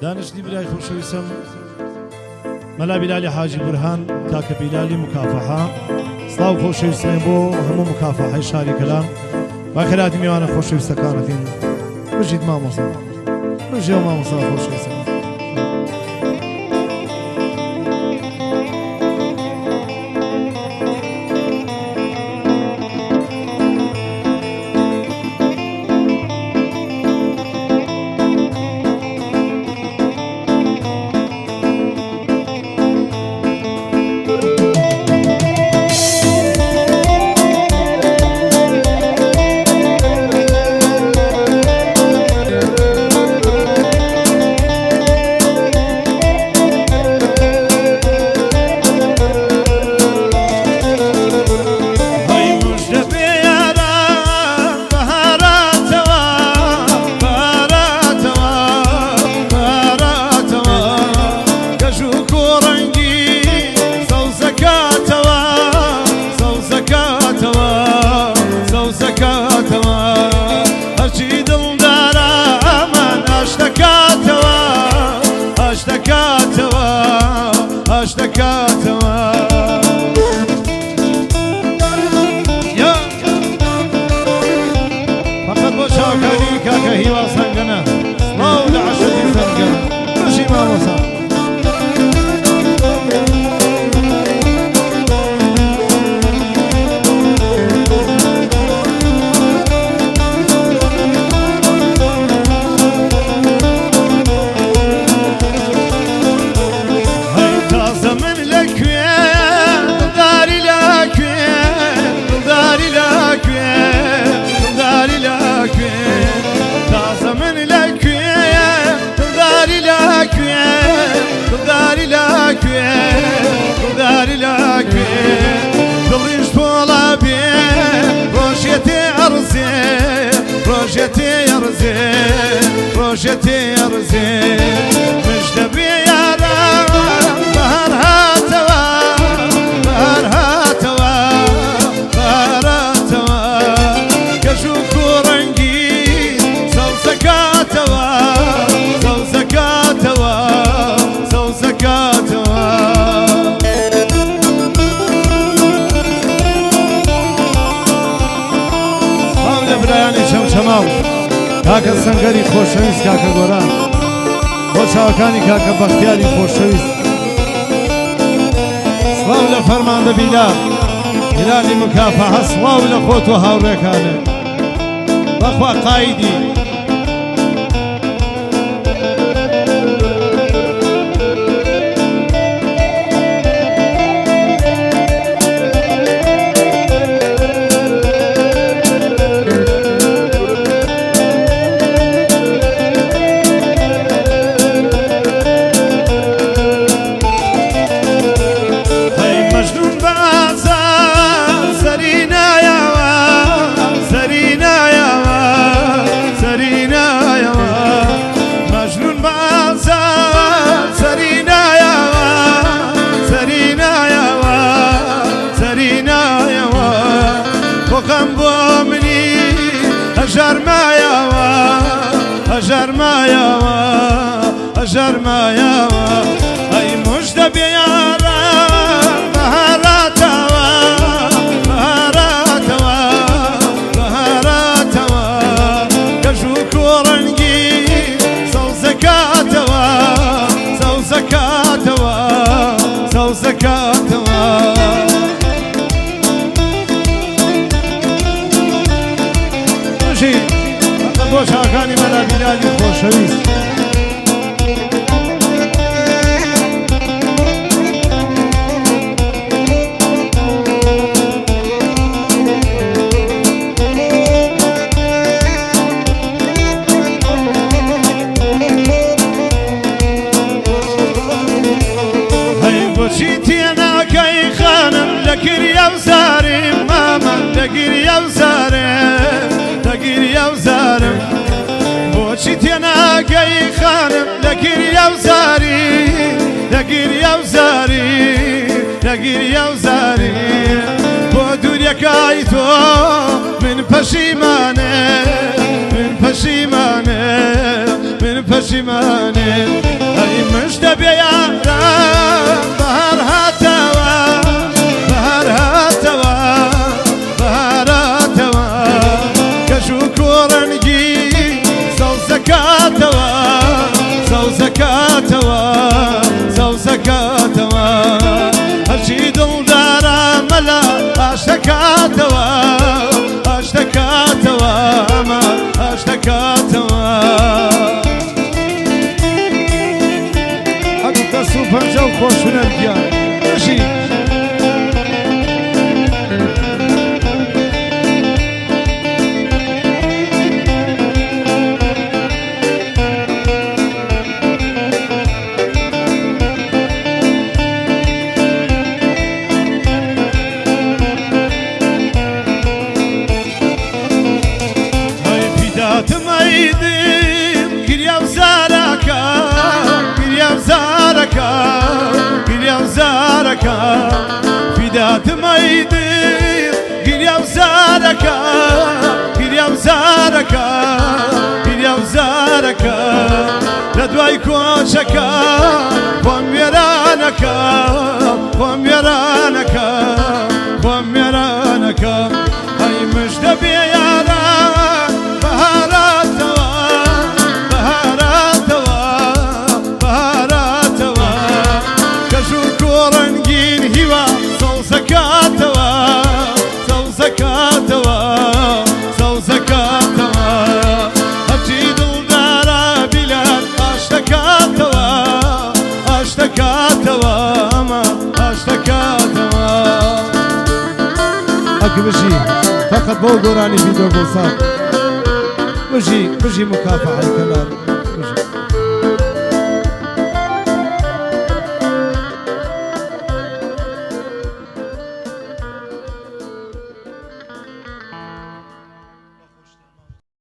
دانشتی برای خۆشەویستم مەلا بیلالی حاجی بورهان کاکە بیلالی مکافەحە سڵاو خۆشەویستمێ بۆ هەموو مکافەحەی شاری کەلام باخێراتی میوانە خۆشەویستەکانەکەین بژیت مامۆستا بژێ مامۆستا خۆشەویستەکان فقط بۆ چاوەکانی کاکە هیوا سەنگەنە سڵاو لە عەشەتی سەنگەن بژی مامۆستا ڕۆژێتی ئەڕزێ مژدە بێ یاران بەهار هاتەوە بەهار هاتەوە بەهار هاتەوە کەژ و کوڕەنگی سەوزەکاتەوە سەوزەکاتەوە سەوزەکاتەوە سڵاو لە برایانی چەمچەماو کاکە سەنگەری خۆشەویست کاکە گۆران بۆ چاوەکانی کاکە بەختیاری خۆشەویست سڵاو لە فەرماندە بیلال بیلالی مکافەحە سڵاو لە خۆت و هاوڕێکانێ بەخوا قایدی ژەرمایەوە ئەی موژدە بێ یاران بەهاراتەوە بەهاراتەوە بەهاراتەوە کەژ و کوڕەنگی سەوزەکاتەوە سەوزەکاتەوە سەوزەکاتەوە بژی فەقەت بۆ چاوەکانی مەلا بیلالی خۆشەویست بۆچی تێناگەی خانم لە گیریا و زاری لە گیریا و زاری لە گیریا و زاری بۆ دووریەکەی تۆ من پەشیمانێ من پەشیمانێ من پەشیمانێ مجد بيارا بهار هاتوا بهار هاتوا بهار هاتوا كشو كورنجي سو زكاتوا سو زكاتوا سو زكاتوا هرشي دلدارا ملا اشتكاتوا اشتكاتوا ما اشتكاتوا حتى سوبر جو خوشنا الجار ماشي فدات ميدي قريا وزارك قريا وزارك قريا وزارك لدواي كوشك قوم يرانك قوم يرانك قوم يرانك هاي مجد بيانا بهارات بهارات بهارات كشو كورنجين هوا سو زكاتوا سو زكاتوا سو زكاتوا هرشي دلدارا بلال اشتكاتوا اشتكاتوا ما اشتكاتوا اكي بجي فقط بو دوراني فيديو بوصات بجي مكافحة الكلام بجي